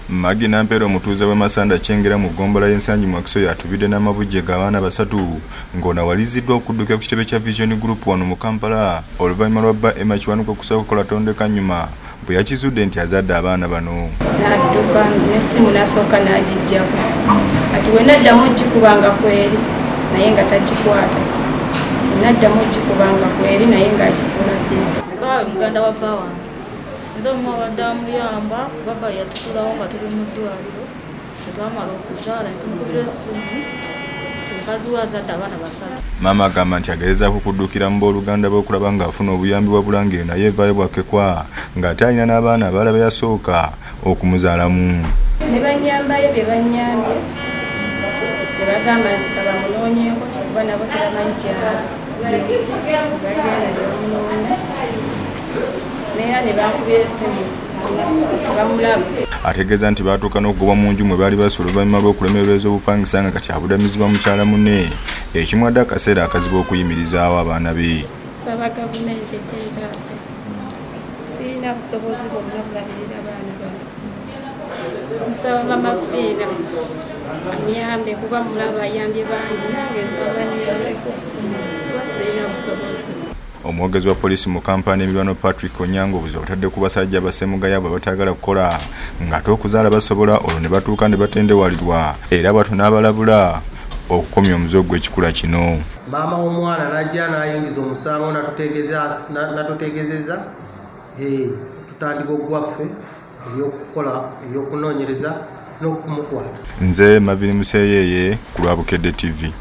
Magi Nampero omutuuze w'e Masanda kyengera mu ggombolola y'ensangi mu Akiso yatubidde n'amabujje g'abaana basatu ng'onawaliziddwa okudduka ku kitebe kya Vision Group wano mu Kampala oluvannyuma lwa bba Emma Kiwanuka okusooka okukola tondekanyuma bwe yakizudde nti azadde abaana bano. N'adduka n'essimu n'asooka n'agiggyako ati we naddamu ogikubanga kweri naye nga tagikwata, we naddamu ogikubanga kweri naye ng'agifuula bizi. Muganda wa ffa wange nze omwabadde amuyamba baba yatusulawo nga tuli mu ddwaliro netwamala okuzaala netumukubira essimu ti mukazi we azadde abaana basatu. Maama agamba nti agezaako okuddukira mu booluganda bw'okulaba ng'afuna obuyambi wabula ng'eno naye evaayo bwakekwa ng'ate alina n'abaana abalala be yasooka okumuzaalamu. Ne bannyambayo bye bannyambye ne bagamba nti kabamunoonyeeko kuba nabo tebamanyi kyali bagenda ne bamunoonya naye ne bankubira essimu tebamulaba. Ategeeza nti baatuuka n'okugobwa mu nju mwe baali basula oluvannyuma lw'okulemererwa ez'obupangisa nga kati abudamizibwa mukyala munne ekimwadde akaseera akazibu okuyimirizaawo abaana be. Nsaba gavumenti ejje entaase, sirina busobozi bwonna bulabirira baana bano. Nsaba mama Fiina annyambe kuba mulaba ayambye bangi nange nsaba annyambeko kuba sirina busobozi. Omwogezi wa poliisi mu Kampala emirwano Patrick Onyango obuzi obutadde ku basajja basemugayaavu abatayagala kukola ng'ate okuzaala basobola olwo ne batuuka ne batendewalirwa era bw'atyo n'abalabula okukomya omuze gw'ekikula kino. Maama w'omwana n'ajja n'ayingiza omusango natutegeezezza tutandika ogwaffe ey'okunoonyereza n'okumukwata. Nze Mavini Museeyeye ku lwa Bukedde TV.